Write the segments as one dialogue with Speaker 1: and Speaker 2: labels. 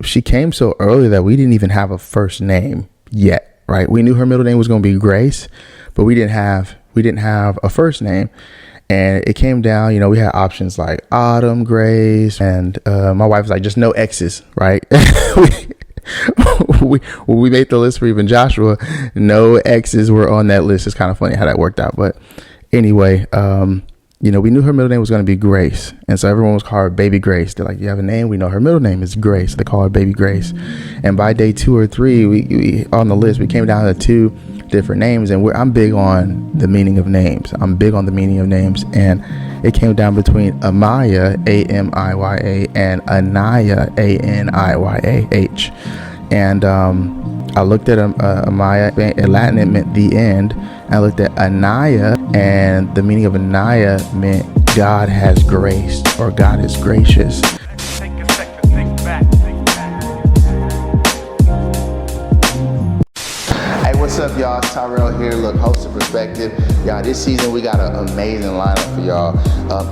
Speaker 1: she came so early that we didn't even have a first name yet, right? We knew her middle name was going to be Grace, but we didn't have a first name. And it came down, you know, we had options like Autumn, Grace, and my wife was like, just no X's, right? When we made the list for even Joshua, no X's were on that list. It's kind of funny how that worked out. But anyway, you know, we knew her middle name was going to be Grace. And so everyone was calling her Baby Grace. They're like, you have a name? We know her middle name is Grace. They call her Baby Grace. And by day 2 or 3, we on the list, we came down to 2 different names. And I'm big on the meaning of names. And it came down between Amaya, Amaya, and Anaya, Aniyah. And I looked at Amaya. In Latin, it meant the end. I looked at Anaya, and the meaning of Anaya meant God has grace, or God is gracious.
Speaker 2: Take a second to think back.
Speaker 1: Hey, what's up, y'all? It's Tyrell here. Look, host of Perspective. Y'all, this season we got an amazing lineup for y'all.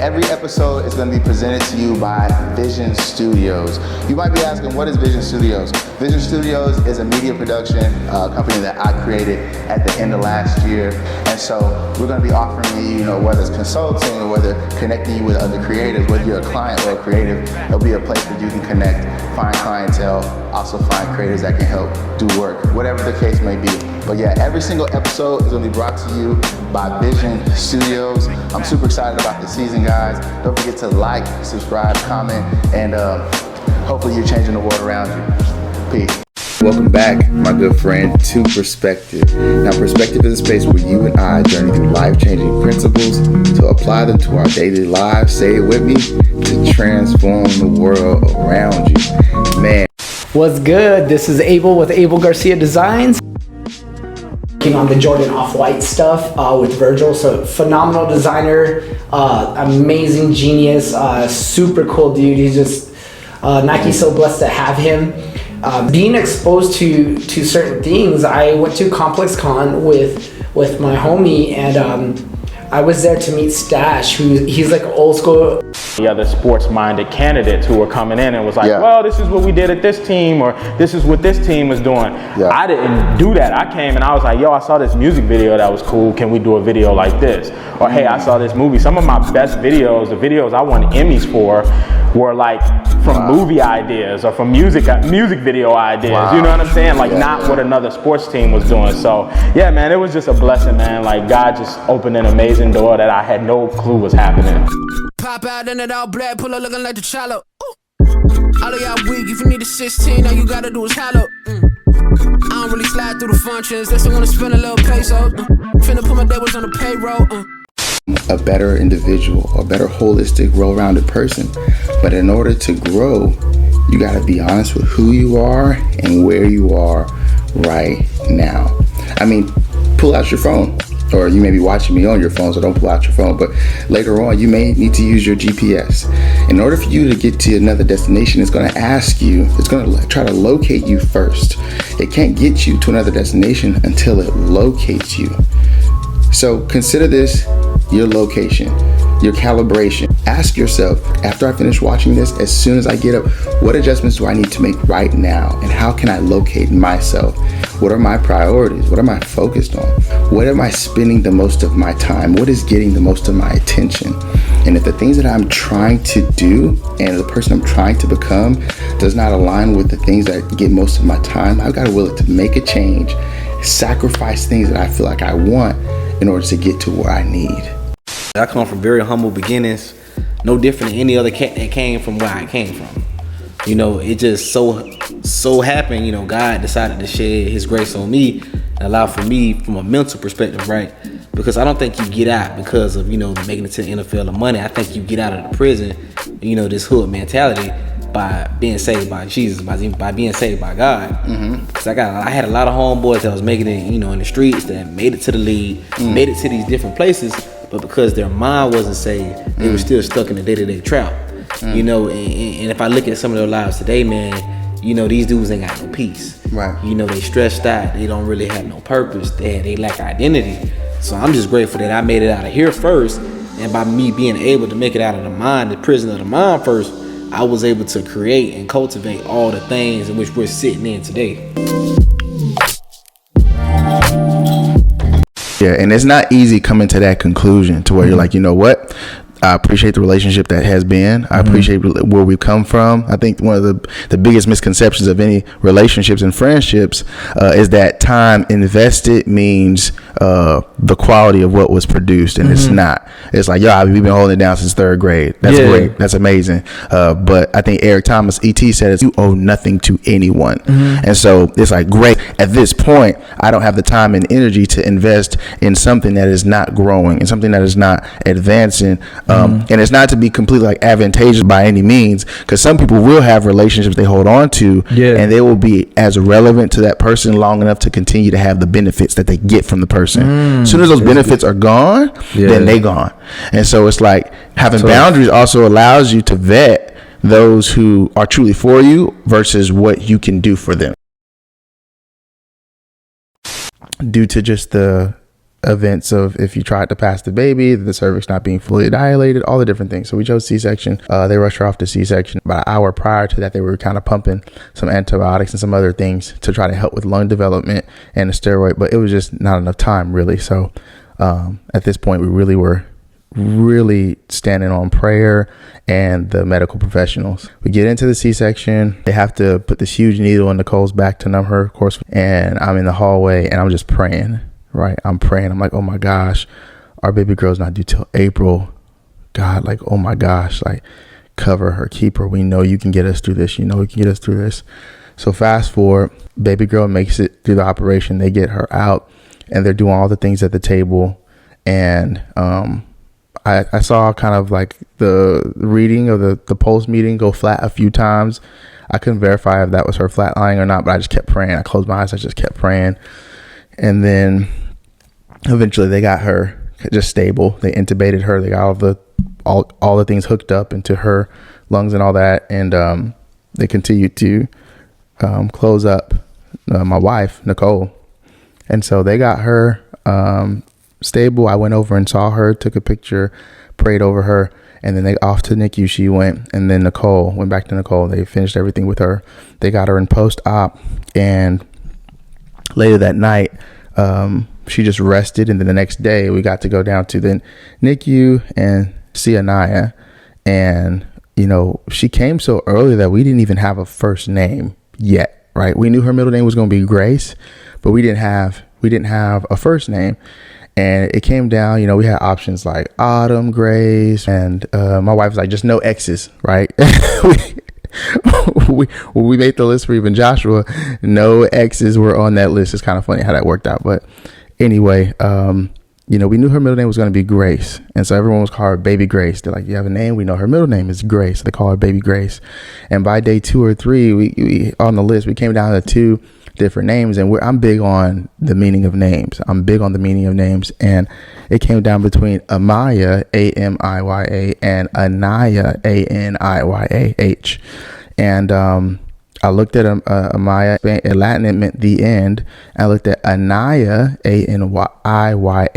Speaker 1: Every episode is going to be presented to you by Vision Studios. You might be asking, what is Vision Studios? Vision Studios is a media production company that I created at the end of last year. And so we're going to be offering you, you know, whether it's consulting or whether connecting you with other creatives, whether you're a client or a creative, it'll be a place where you can connect, find clientele, also find creators that can help do work, whatever the case may be. But yeah, every single episode is going to be brought to you by Vision Studios. I'm super excited about this season, guys. Don't forget to like, subscribe, comment, and hopefully you're changing the world around you. Peace. Welcome back, my good friend, to Perspective. Now, Perspective is a space where you and I journey through life-changing principles to apply them to our daily lives. Say it with me, to transform the world around you. Man.
Speaker 3: What's good? This is Abel with Abel Garcia Designs. Working on the Jordan Off-White stuff with Virgil. So phenomenal designer, amazing genius, super cool dude. He's just, Nike's so blessed to have him. Being exposed to certain things, I went to Complex Con with my homie, and I was there to meet Stash, he's like old school.
Speaker 4: The other sports-minded candidates who were coming in and was like, well, this is what we did at this team, or this is what this team is doing. I didn't do that. I came and I was like, yo, I saw this music video that was cool. Can we do a video like this? Or hey, I saw this movie. Some of my best videos, the videos I won Emmys for, were like from movie ideas or from music video ideas. You know what I'm saying? Like not what another sports team was doing. So yeah, man, it was just a blessing, man. Like God just opened an amazing door that I had no clue was happening.
Speaker 5: Pop out in it all black, pull up looking like the Chalo. All of y'all weak, if you need a 16, all you gotta do is hollow. I don't really slide through the functions, unless I wanna spend a little peso. Finna put my devils on the payroll.
Speaker 1: A better individual, a better holistic, well-rounded person. But in order to grow, you gotta be honest with who you are and where you are right now. I mean, pull out your phone. Or you may be watching me on your phone, so don't pull out your phone. But later on, you may need to use your GPS. In order for you to get to another destination, it's going to ask you, it's going to try to locate you first. It can't get you to another destination until it locates you. So consider this your location, your calibration. Ask yourself, after I finish watching this, as soon as I get up, what adjustments do I need to make right now? And how can I locate myself? What are my priorities? What am I focused on? What am I spending the most of my time? What is getting the most of my attention? And if the things that I'm trying to do and the person I'm trying to become does not align with the things that get most of my time, I've got to be willing to make a change, sacrifice things that I feel like I want in order to get to where I need.
Speaker 6: I come from very humble beginnings, no different than any other cat that came from where I came from. You know, it just so happened, you know, God decided to shed his grace on me and allow for me from a mental perspective, right? Because I don't think you get out because of, you know, making it to the NFL or money. I think you get out of the prison, you know, this hood mentality by being saved by Jesus, by being saved by God. Because I had a lot of homeboys that was making it, you know, in the streets that made it to the league, made it to these different places, but because their mind wasn't saved, they were still stuck in the day-to-day trap. You know, and if I look at some of their lives today, man, you know, these dudes ain't got no peace.
Speaker 1: Right.
Speaker 6: You know, they stressed out. They don't really have no purpose. They lack identity. So I'm just grateful that I made it out of here first. And by me being able to make it out of the mind, the prison of the mind first, I was able to create and cultivate all the things in which we're sitting in today.
Speaker 1: Yeah, and it's not easy coming to that conclusion to where you're like, you know what? I appreciate the relationship that has been. I appreciate where we've come from. I think one of the biggest misconceptions of any relationships and friendships is that time invested means the quality of what was produced, and it's not. It's like, yo, we've been holding it down since third grade. That's great. That's amazing. But I think Eric Thomas, E.T., said you owe nothing to anyone. And so it's like, great. At this point, I don't have the time and energy to invest in something that is not growing and something that is not advancing. And it's not to be completely like advantageous by any means, because some people will have relationships they hold on to, and they will be as relevant to that person long enough to continue to have the benefits that they get from the person. As soon as those benefits are gone, then they gone. And so it's like having boundaries also allows you to vet those who are truly for you versus what you can do for them. Due to just the events of if you tried to pass the baby, the cervix not being fully dilated, all the different things. So we chose C-section. They rushed her off to C-section. About an hour prior to that, they were kind of pumping some antibiotics and some other things to try to help with lung development and a steroid, but it was just not enough time really. So at this point, we really were standing on prayer and the medical professionals. We get into the C-section. They have to put this huge needle in Nicole's back to numb her, of course, and I'm in the hallway and I'm just praying. Right, I'm praying. I'm like, oh my gosh, our baby girl's not due till April. God, like, oh my gosh, like, cover her, keep her. We know you can get us through this. You know we can get us through this. So fast forward, baby girl makes it through the operation. They get her out, and they're doing all the things at the table. And I saw kind of like the reading of the pulse meeting go flat a few times. I couldn't verify if that was her flatlining or not, but I just kept praying. I closed my eyes. I just kept praying, and then eventually they got her just stable. They intubated her. They got all the things hooked up into her lungs and all that. And they continued to close up my wife, Nicole. And so they got her stable. I went over and saw her, took a picture, prayed over her. And then they off to NicU she went. And then Nicole went back to Nicole. They finished everything with her. They got her in post-op. And later that night, she just rested, and then the next day we got to go down to the NicU and see Anaya. And you know, she came so early that we didn't even have a first name yet, right? We knew her middle name was going to be Grace, but we didn't have a first name. And it came down, you know, we had options like Autumn, Grace, and my wife was like, just no X's, right? When we made the list for even Joshua, no X's were on that list. It's kind of funny how that worked out. But anyway, you know, we knew her middle name was going to be Grace. And so everyone was calling her Baby Grace. They're like, you have a name? We know her middle name is Grace. So they call her Baby Grace. And by day 2 or 3, we on the list, we came down to 2 different names. And I'm big on the meaning of names. And it came down between Amaya, Amiya, and Anaya, Aniyah. And I looked at Amaya, in Latin it meant the end. I looked at Anaya, Aniyah,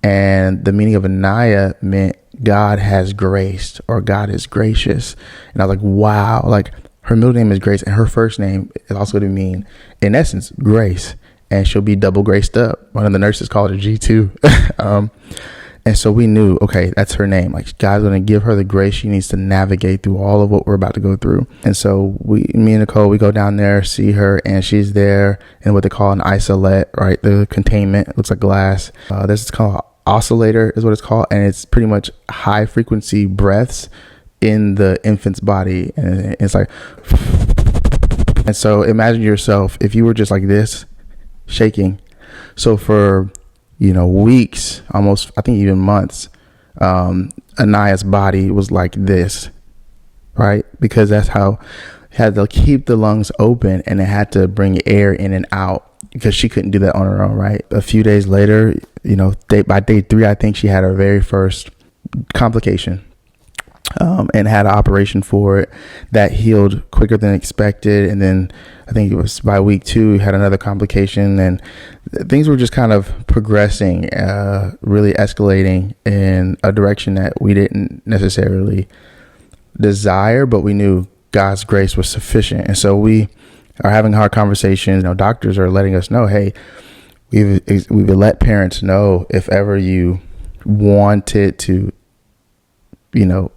Speaker 1: and the meaning of Anaya meant God has graced, or God is gracious. And I was like, wow, like her middle name is Grace, and her first name is also going to mean, in essence, grace. And she'll be double graced up. One of the nurses called her G2. And so we knew, okay, that's her name. Like, God's going to give her the grace she needs to navigate through all of what we're about to go through. And so me and Nicole, we go down there, see her, and she's there in what they call an isolate, right? The containment. It looks like glass. This is called oscillator is what it's called. And it's pretty much high frequency breaths in the infant's body. And it's like, and so imagine yourself, if you were just like this, shaking. So for, you know, weeks, almost, I think even months, Anaya's body was like this, right? Because that's how it had to keep the lungs open, and it had to bring air in and out, because she couldn't do that on her own, right? A few days later, you know, by day 3, I think she had her very first complication. And had an operation for it that healed quicker than expected. And then I think it was by week 2, had another complication, and things were just kind of progressing, really escalating in a direction that we didn't necessarily desire, but we knew God's grace was sufficient. And so we are having hard conversations. Doctors are letting us know, hey, we've let parents know if ever you wanted to,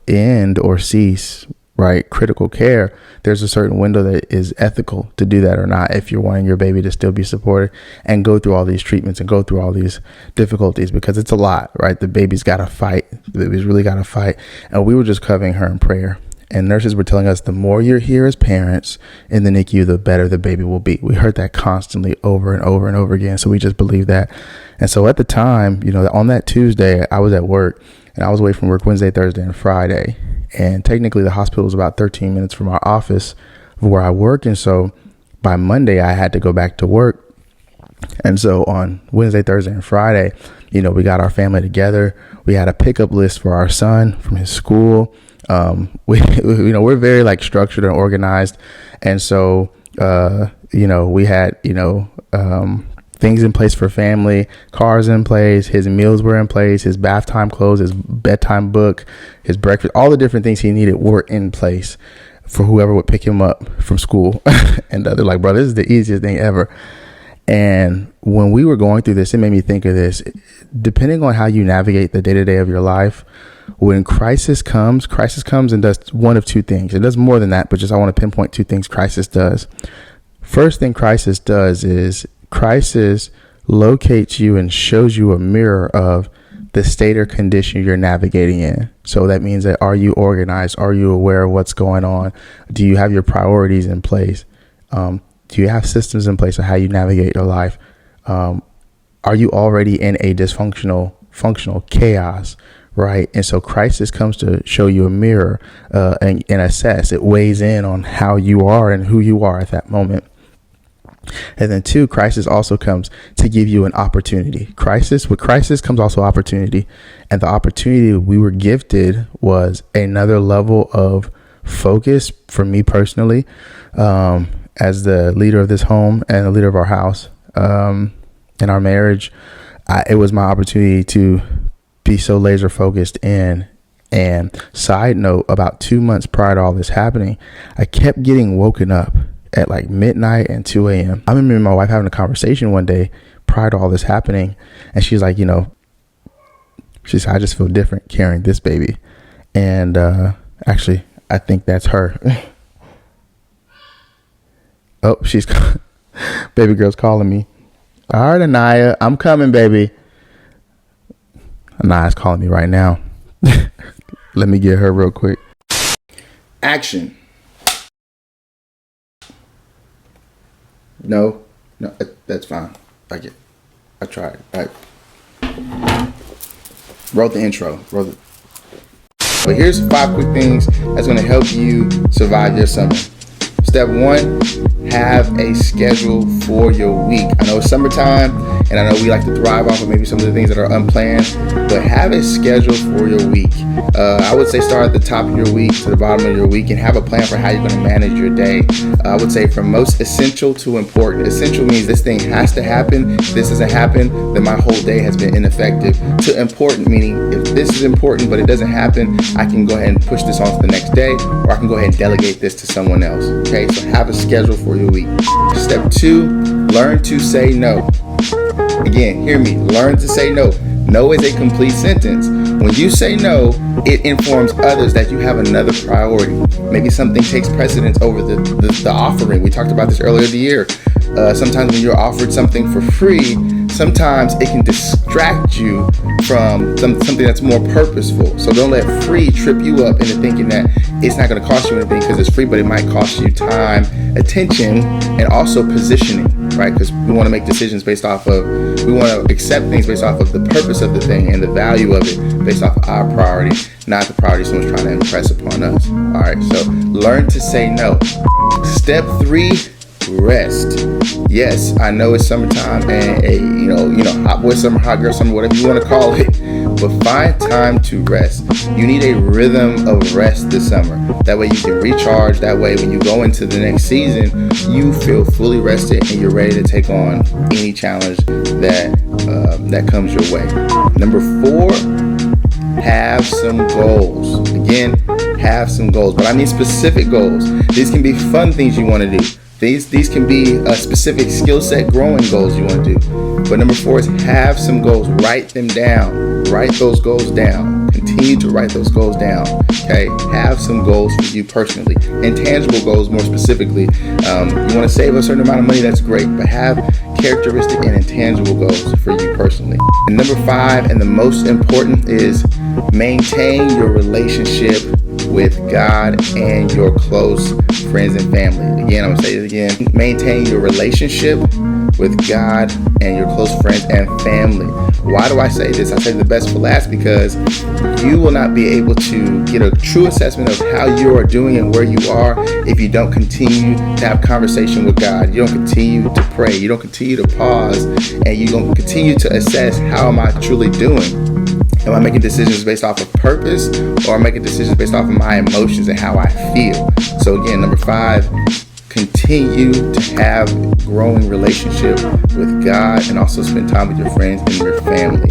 Speaker 1: end or cease, right, critical care, there's a certain window that is ethical to do that or not, if you're wanting your baby to still be supported and go through all these treatments and go through all these difficulties, because it's a lot, right? The baby's got to fight. The baby's really got to fight. And we were just covering her in prayer. And nurses were telling us the more you're here as parents in the NICU, the better the baby will be. We heard that constantly over and over and over again. So we just believed that. And so at the time, on that Tuesday, I was at work and I was away from work Wednesday, Thursday, and Friday. And technically the hospital was about 13 minutes from our office where I work. And so by Monday, I had to go back to work. And so on Wednesday, Thursday, and Friday, we got our family together. We had a pickup list for our son from his school. We're very structured and organized. And so, we had, things in place for family, cars in place, his meals were in place, his bath time clothes, his bedtime book, his breakfast, all the different things he needed were in place for whoever would pick him up from school. And they're like, bro, this is the easiest thing ever. And when we were going through this, it made me think of this. Depending on how you navigate the day-to-day of your life, when crisis comes and does one of two things. It does more than that, but just I want to pinpoint two things crisis does. First thing crisis does is crisis locates you and shows you a mirror of the state or condition you're navigating in. So that means that, are you organized? Are you aware of what's going on? Do you have your priorities in place? Do you have systems in place of how you navigate your life? Are you already in a functional chaos? Right. And so crisis comes to show you a mirror and assess. It weighs in on how you are and who you are at that moment. And then two, crisis also comes to give you an opportunity. With crisis comes also opportunity. And the opportunity we were gifted was another level of focus for me personally, as the leader of this home and the leader of our house, in our marriage. It was my opportunity to be so laser focused in. And side note, about 2 months prior to all this happening, I kept getting woken up at midnight and 2 a.m. I remember my wife having a conversation one day prior to all this happening. And she's like, she said, I just feel different carrying this baby. And actually, I think that's her. Oh, baby girl's calling me. All right, Anaya, I'm coming, baby. Anaya's calling me right now. Let me get her real quick. Action. No, that's fine. I tried. I wrote the intro. But here's 5 quick things that's going to help you survive your summer. Step 1, have a schedule for your week. I know it's summertime, and I know we like to thrive off of maybe some of the things that are unplanned, but have a schedule for your week. I would say start at the top of your week to the bottom of your week and have a plan for how you're going to manage your day. I would say from most essential to important. Essential means this thing has to happen. If this doesn't happen, then my whole day has been ineffective. To important, meaning if this is important but it doesn't happen, I can go ahead and push this on to the next day, or I can go ahead and delegate this to someone else. Okay, so have a schedule for your week. Step 2, learn to say no. Again, hear me, learn to say no. No is a complete sentence. When you say no, it informs others that you have another priority. Maybe something takes precedence over the offering. We talked about this earlier in the year. Sometimes when you're offered something for free, sometimes it can distract you from something that's more purposeful. So don't let free trip you up into thinking that it's not going to cost you anything because it's free, but it might cost you time, attention, and also positioning, right? Because we want to make decisions we want to accept things based off of the purpose of the thing and the value of it based off of our priority, not the priority someone's trying to impress upon us. All right, so learn to say no. Step 3, rest. Yes, I know it's summertime and hot boy summer, hot girl summer, whatever you want to call it, but find time to rest. You need a rhythm of rest this summer. That way you can recharge. That way when you go into the next season, you feel fully rested and you're ready to take on any challenge that comes your way. Number 4, have some goals. Again, have some goals. But I need specific goals. These can be fun things you want to do. These can be a specific skill set growing goals you want to do. But number 4 is have some goals. Write them down. Write those goals down. Continue to write those goals down. Okay? Have some goals for you personally. Intangible goals more specifically. You want to save a certain amount of money, that's great. But have characteristic and intangible goals for you personally. And number 5, and the most important, is maintain your relationship with God and your close friends and family. Again, I'm going to say it again. Maintain your relationship with God and your close friends and family. Why do I say this? I say the best for last because you will not be able to get a true assessment of how you are doing and where you are if you don't continue to have conversation with God. You don't continue to pray. You don't continue to pause, and you don't continue to assess, how am I truly doing? Am I making decisions based off of purpose, or am I making decisions based off of my emotions and how I feel? So again, number 5, continue to have growing relationship with God and also spend time with your friends and your family.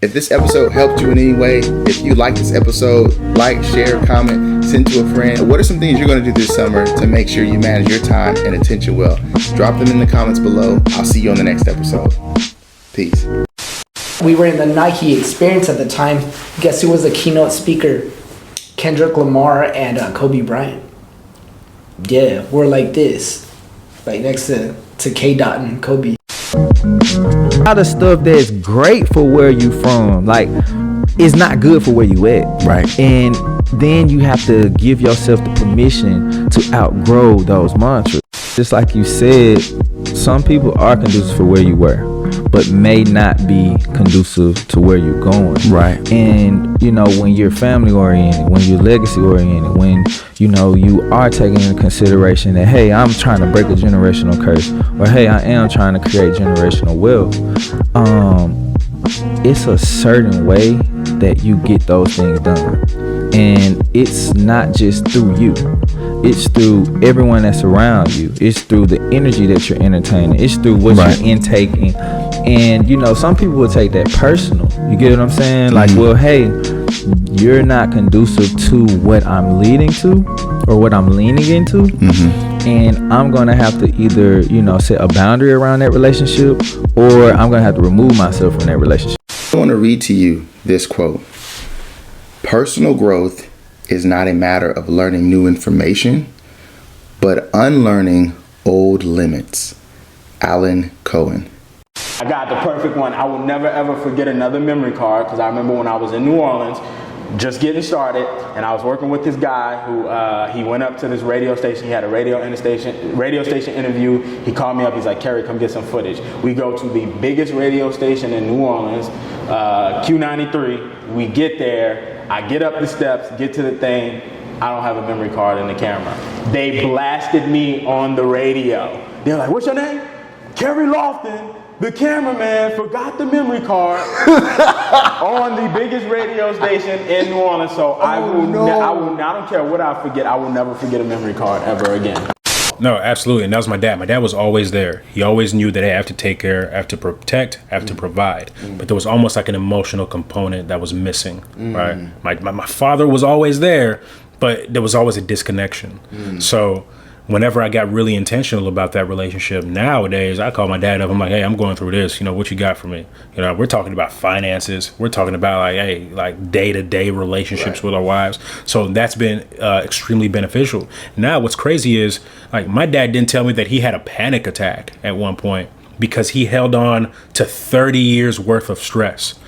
Speaker 1: If this episode helped you in any way, if you like this episode, like, share, comment, send to a friend. What are some things you're going to do this summer to make sure you manage your time and attention well? Drop them in the comments below. I'll see you on the next episode. Peace.
Speaker 3: We were in the Nike experience at the time. Guess who was the keynote speaker? Kendrick Lamar and Kobe Bryant. Yeah, we're like this, like next to K-Dot and Kobe.
Speaker 7: A lot of stuff that's great for where you from, like, it's not good for where you at.
Speaker 1: Right.
Speaker 7: And then you have to give yourself the permission to outgrow those mantras. Just like you said, some people are conducive for where you were, but may not be conducive to where you're going.
Speaker 1: Right.
Speaker 7: And, you know, when you're family oriented, when you're legacy oriented, when, you know, you are taking into consideration that, hey, I'm trying to break a generational curse, or hey, I am trying to create generational wealth, it's a certain way that you get those things done. And it's not just through you. It's through everyone that's around you. It's through the energy that you're entertaining. It's through what you're intaking. And, you know, some people will take that personal. You get what I'm saying? Like, well, hey, you're not conducive to what I'm leading to or what I'm leaning into. And I'm going to have to either, you know, set a boundary around that relationship, or I'm going to have to remove myself from that relationship.
Speaker 1: I want to read to you this quote. Personal growth is not a matter of learning new information, but unlearning old limits. Alan Cohen.
Speaker 4: I got the perfect one. I will never ever forget another memory card, because I remember when I was in New Orleans, just getting started, and I was working with this guy who he went up to this radio station. He had a radio station interview. He called me up. He's like, Kerry, come get some footage. We go to the biggest radio station in New Orleans, Q93. We get there. I get up the steps, get to the thing. I don't have a memory card in the camera. They blasted me on the radio. They're like, what's your name? Kerry Lofton. The cameraman forgot the memory card on the biggest radio station in New Orleans. So I don't care what I forget. I will never forget a memory card ever again.
Speaker 8: No, absolutely. And that was my dad. My dad was always there. He always knew that I have to take care, I have to protect, I have to provide. But there was almost like an emotional component that was missing, right? My father was always there, but there was always a disconnection. So whenever I got really intentional about that relationship, nowadays I call my dad up. I'm like, hey, I'm going through this. You know, what you got for me? You know, we're talking about finances. We're talking about like, hey, like day-to-day relationships with our wives. So that's been extremely beneficial. Now, what's crazy is, like, my dad didn't tell me that he had a panic attack at one point because he held on to 30 years worth of stress.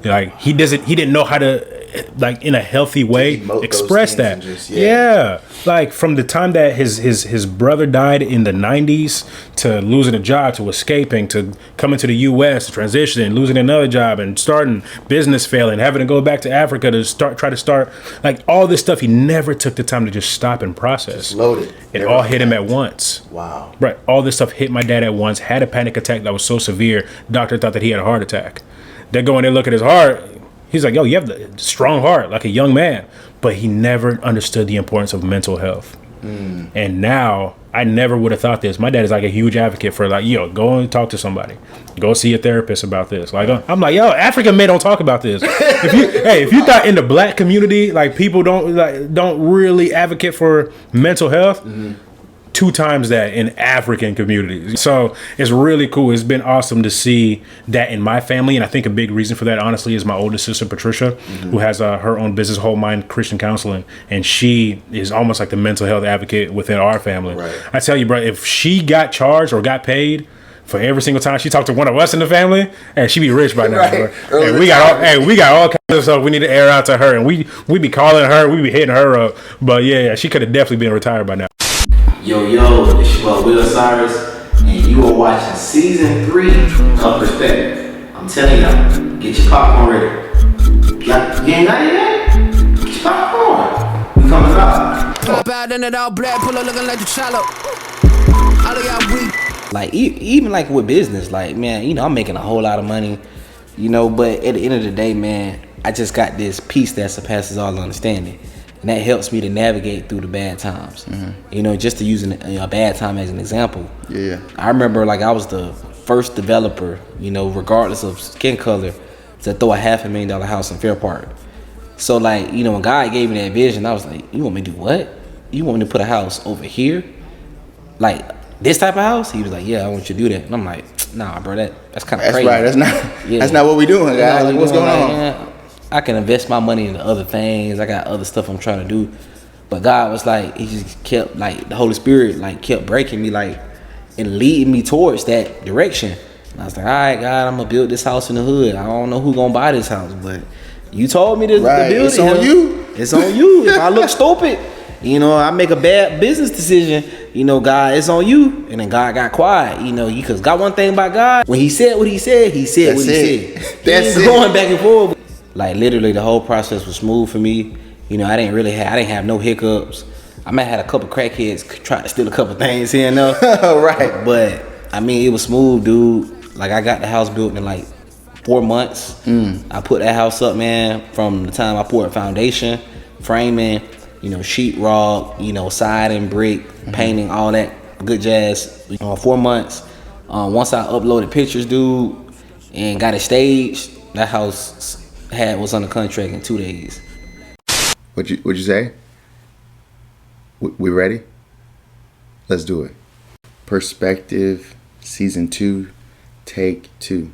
Speaker 8: Like, he didn't know how to, like, in a healthy way express that. Yeah. Like, from the time that his brother died in the 90s, to losing a job, to escaping, to coming to the US, to transitioning, losing another job, and starting business failing, having to go back to Africa to try to start, like, all this stuff, he never took the time to just stop and process.
Speaker 1: Just loaded.
Speaker 8: It all hit him at once.
Speaker 1: Wow.
Speaker 8: Right. All this stuff hit my dad at once, had a panic attack that was so severe, doctor thought that he had a heart attack. They go in there, look at his heart. He's like, yo, you have the strong heart, like a young man. But he never understood the importance of mental health. And now I never would have thought this. My dad is like a huge advocate for like, yo, go and talk to somebody. Go see a therapist about this. Like, I'm like, yo, African men don't talk about this. If you thought in the black community, like people don't really advocate for mental health, 2 times that in African communities. So it's really cool. It's been awesome to see that in my family. And I think a big reason for that, honestly, is my oldest sister, Patricia, who has her own business, Whole Mind Christian Counseling. And she is almost like the mental health advocate within our family. Right. I tell you, bro, if she got charged or got paid for every single time she talked to one of us in the family, and she'd be rich by now. Right. Bro. And we got all kinds of stuff we need to air out to her. And we be calling her, we be hitting her up. But yeah, she could have definitely been retired by now.
Speaker 6: Yo, it's your boy Will Cyrus, and you are watching season 3 of Perspective. I'm telling y'all, get your popcorn ready. You ain't got it yet? Get your popcorn. We coming up.
Speaker 5: Pop out in it all black, pull up looking like the shallow. All of y'all weak.
Speaker 6: Like, even like with business, like, man, you know, I'm making a whole lot of money, you know, but at the end of the day, man, I just got this peace that surpasses all understanding. And that helps me to navigate through the bad times. You know, just to use a bad time as an example. Yeah. I remember like I was the first developer, you know, regardless of skin color, to throw a $500,000 house in Fair Park. So like, you know, when God gave me that vision, I was like, you want me to do what? You want me to put a house over here? Like this type of house? He was like, yeah, I want you to do that. And I'm like, nah, bro, that's kind of crazy.
Speaker 1: That's right. That's not what we doing, guys. Like, what's going on?
Speaker 6: Yeah, I can invest my money into other things. I got other stuff I'm trying to do. But God was like, he just kept, like, the Holy Spirit, like, kept breaking me, like, and leading me towards that direction. And I was like, all right, God, I'm going to build this house in the hood. I don't know who's going to buy this house, but you told me to build it.
Speaker 1: It's on you.
Speaker 6: It's on you. If I look stupid, you know, I make a bad business decision, you know, God, it's on you. And then God got quiet, you know, because got one thing about God. When he said what he said, he said what he said. That's it. Going back and forth. Like literally the whole process was smooth for me. You know, I didn't have no hiccups. I might have had a couple crackheads try to steal a couple things here and there. Right. But I mean, it was smooth, dude. Like I got the house built in like 4 months. I put that house up, man, from the time I poured foundation, framing, you know, sheetrock, you know, siding, brick, painting, all that good jazz. 4 months. Once I uploaded pictures, dude, and got it staged, that house was under contract in 2 days.
Speaker 1: What'd you say? We ready? Let's do it. Perspective, season 2, take 2.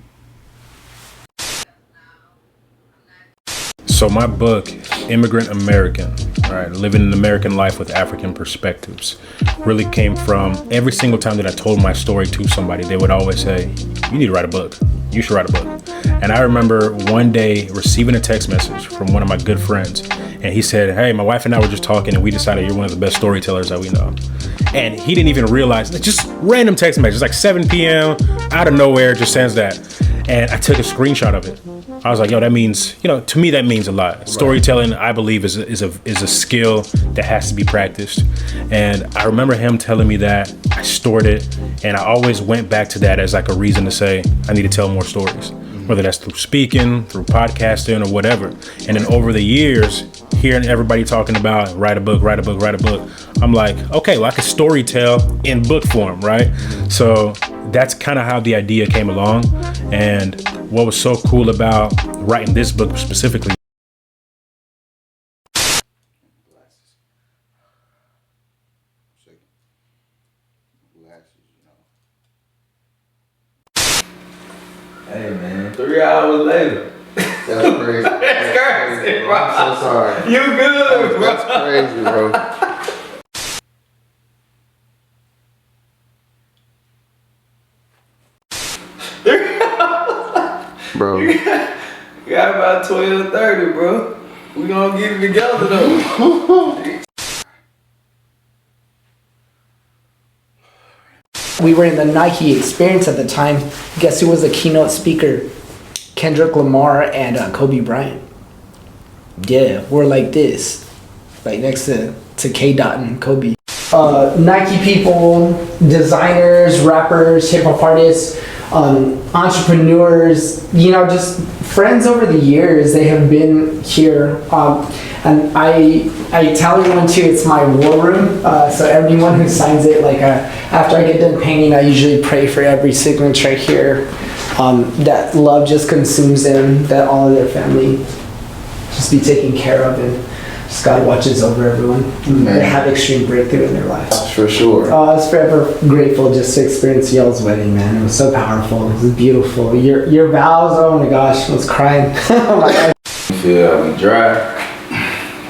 Speaker 8: So my book, Immigrant American, right, living an American life with African perspectives, really came from every single time that I told my story to somebody, they would always say, you need to write a book. You should write a book. And I remember one day receiving a text message from one of my good friends. And he said, hey, my wife and I were just talking and we decided you're one of the best storytellers that we know. And he didn't even realize, just random text message, like 7 p.m. out of nowhere, just sends that. And I took a screenshot of it. I was like, yo, that means, you know, to me, that means a lot. Right. Storytelling, I believe, is a skill that has to be practiced. And I remember him telling me that. I stored it. And I always went back to that as like a reason to say, I need to tell more stories. Whether that's through speaking, through podcasting, or whatever. And then over the years, hearing everybody talking about write a book, I'm like, okay, well, I could story tell in book form, right? So that's kind of how the idea came along. And what was so cool about writing this book specifically.
Speaker 7: Hey man, 3 hours later.
Speaker 1: That's crazy.
Speaker 7: That's crazy, bro.
Speaker 1: I'm so sorry.
Speaker 7: You good, bro?
Speaker 1: That's crazy, bro. Bro.
Speaker 7: You got about 12:30, bro. We gonna get it together though.
Speaker 3: We were in the Nike experience at the time. Guess who was the keynote speaker? Kendrick Lamar and Kobe Bryant. Yeah, we're like this, like next to K-Dot and Kobe. Nike people, designers, rappers, hip hop artists, entrepreneurs, you know, just friends over the years. They have been here. And I tell everyone too, it's my war room. So everyone who signs it, like after I get done painting, I usually pray for every signature here, that love just consumes them, that all of their family just be taken care of, and just God watches over everyone. They have extreme breakthrough in their lives.
Speaker 1: For sure.
Speaker 3: I was forever grateful just to experience y'all's wedding, man. It was so powerful. It was beautiful. Your vows, oh my gosh, I was crying.
Speaker 1: Feel dry.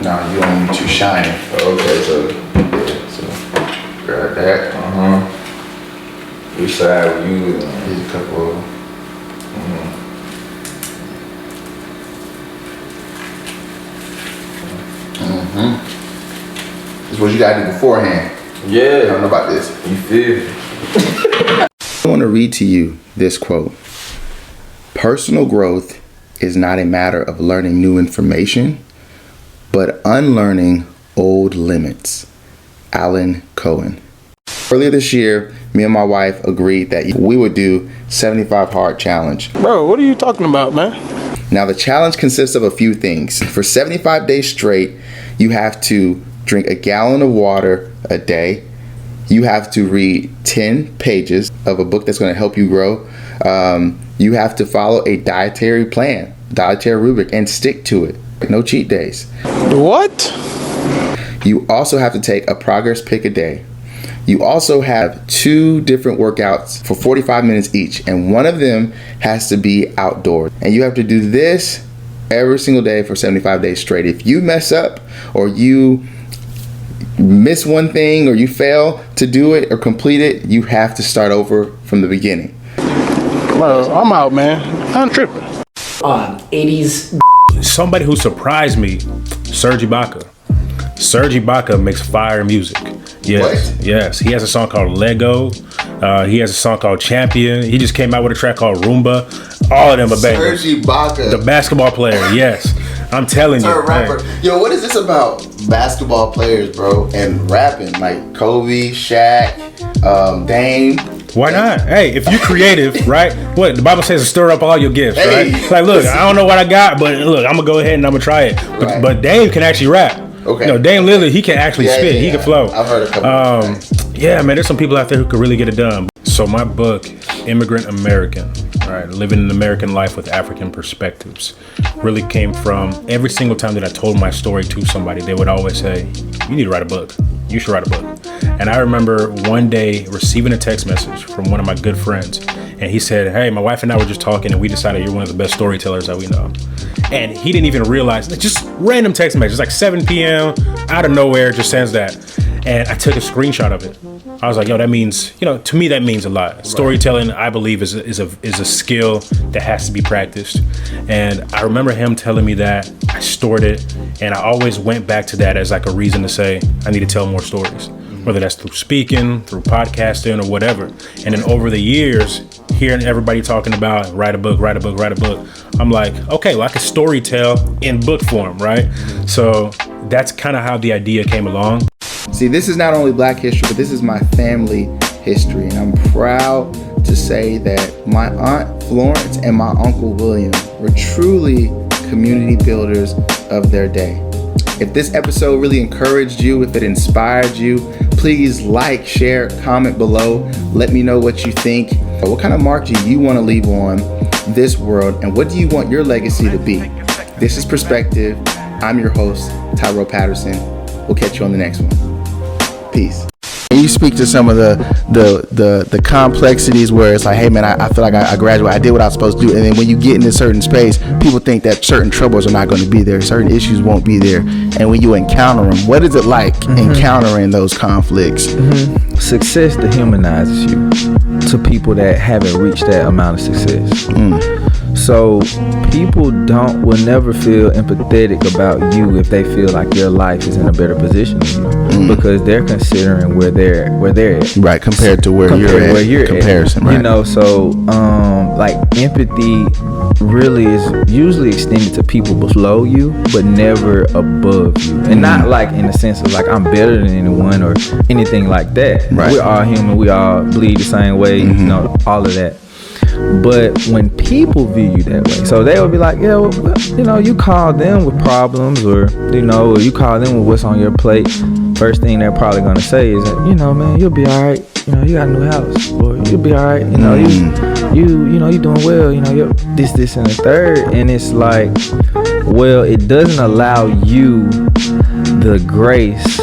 Speaker 1: No, you want me too shiny.
Speaker 9: Okay, so grab that. Which side were you?
Speaker 1: Here's a couple of This is what you gotta do beforehand.
Speaker 9: Yeah.
Speaker 1: I don't know about this.
Speaker 9: You feel?
Speaker 1: I want to read to you this quote. Personal growth is not a matter of learning new information, but unlearning old limits. Alan Cohen. Earlier this year, me and my wife agreed that we would do 75 hard challenge.
Speaker 10: Bro, what are you talking about, man?
Speaker 1: Now the challenge consists of a few things. For 75 days straight, you have to drink a gallon of water a day. You have to read 10 pages of a book that's going to help you grow. You have to follow a dietary plan, dietary rubric, and stick to it. No cheat days.
Speaker 10: What?
Speaker 1: You also have to take a progress pic a day. You also have 2 different workouts for 45 minutes each, and one of them has to be outdoors. And you have to do this every single day for 75 days straight. If you mess up or you miss one thing or you fail to do it or complete it, you have to start over from the beginning.
Speaker 10: Bro, I'm out, man. I'm tripping.
Speaker 3: 80s.
Speaker 8: Somebody who surprised me, Serge Ibaka. Serge Ibaka makes fire music. Yes,
Speaker 1: What?
Speaker 8: yes. He has a song called Lego. He has a song called Champion. He just came out with a track called Roomba. All of them are bangers.
Speaker 1: Serge Ibaka.
Speaker 8: The basketball player, yes. I'm telling you.
Speaker 1: Rapper.
Speaker 8: man.
Speaker 1: Yo, what is this about basketball players, bro, and rapping? Like Kobe, Shaq, Dame.
Speaker 8: Why not? Hey, if you're creative, right? What the Bible says is stir up all your gifts,
Speaker 1: Hey.
Speaker 8: right? Like, look, I don't know what I got, but look, I'm gonna go ahead and I'm gonna try it.
Speaker 1: Right.
Speaker 8: But Dame can actually rap.
Speaker 1: Okay.
Speaker 8: You know, Dame Lillard, he can actually spit. He can flow.
Speaker 1: I've heard a couple.
Speaker 8: Yeah, man, there's some people out there who could really get it done. So my book, Immigrant American, right, living an American life with African perspectives, really came from every single time that I told my story to somebody, they would always say, you need to write a book. You should write a book. And I remember one day receiving a text message from one of my good friends, and he said, hey, my wife and I were just talking and we decided you're one of the best storytellers that we know. And he didn't even realize, just random text messages, like 7 p.m. out of nowhere, just sends that. And I took a screenshot of it. I was like, yo, that means, to me, that means a lot. Right. Storytelling, I believe, is a skill that has to be practiced. And I remember him telling me that. I stored it, and I always went back to that as like a reason to say, I need to tell more stories, whether that's through speaking, through podcasting, or whatever. And then over the years, hearing everybody talking about write a book, I'm like, okay, well, I can storytell in book form, right? So that's kind of how the idea came along.
Speaker 1: See, this is not only Black history, but this is my family history. And I'm proud to say that my Aunt Florence and my Uncle William were truly community builders of their day. If this episode really encouraged you, if it inspired you, please like, share, comment below. Let me know what you think. What kind of mark do you want to leave on this world? And what do you want your legacy to be? This is Perspective. I'm your host, Tyrell Patterson. We'll catch you on the next one. Peace. You speak to some of the complexities where it's like, hey man, I feel like I graduated, I did what I was supposed to do, and then when you get in a certain space, people think that certain troubles are not going to be there, certain issues won't be there, and when you encounter them, what is it like encountering those conflicts?
Speaker 7: Success dehumanizes you to people that haven't reached that amount of success. So people will never feel empathetic about you if they feel like your life is in a better position than you, because they're considering where they're at.
Speaker 1: Right, compared to where you're at. Comparison, right.
Speaker 7: So like empathy really is usually extended to people below you, but never above you. And not like in the sense of like I'm better than anyone or anything like that. Right. We're all human, we all bleed the same way, all of that. But when people view you that way, so they will be like, yeah, well, you know, you call them with problems, or you know, or you call them with what's on your plate. First thing they're probably gonna say is, you know, man, you'll be all right. You know, you got a new house, or you'll be all right. You know, you know, you're doing well. You know, you're this, and the third. And it's like, well, it doesn't allow you the grace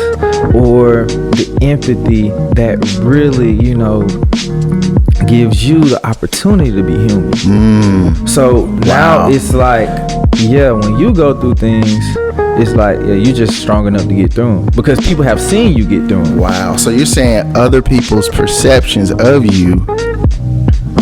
Speaker 7: or the empathy that really, you know, gives you the opportunity to be human. So now it's like, yeah, when you go through things, it's like, yeah, you're just strong enough to get through them because people have seen you get through them.
Speaker 1: Wow. So you're saying other people's perceptions of you,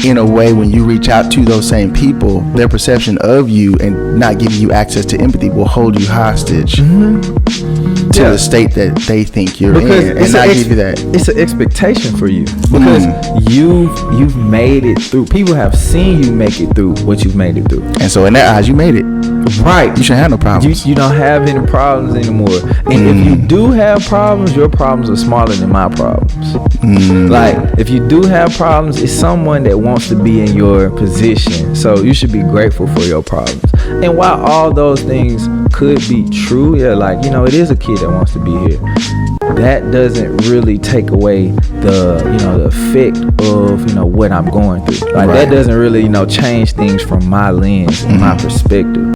Speaker 1: in a way, when you reach out to those same people, their perception of you and not giving you access to empathy will hold you hostage to the state that they think you're in, and not give you that.
Speaker 7: It's an expectation for you because you've made it through. People have seen you make it through what you've made it through,
Speaker 1: and so in their eyes, you made it.
Speaker 7: Right.
Speaker 1: You shouldn't have no problems.
Speaker 7: You don't have any problems anymore. And if you do have problems, your problems are smaller than my problems. Like, if you do have problems, it's someone that wants to be in your position. So you should be grateful for your problems. And while all those things could be true, yeah, like, you know, it is a kid that wants to be here. That doesn't really take away the, you know, the effect of, you know, what I'm going through. Like, that doesn't really, you know, change things from my lens and my perspective.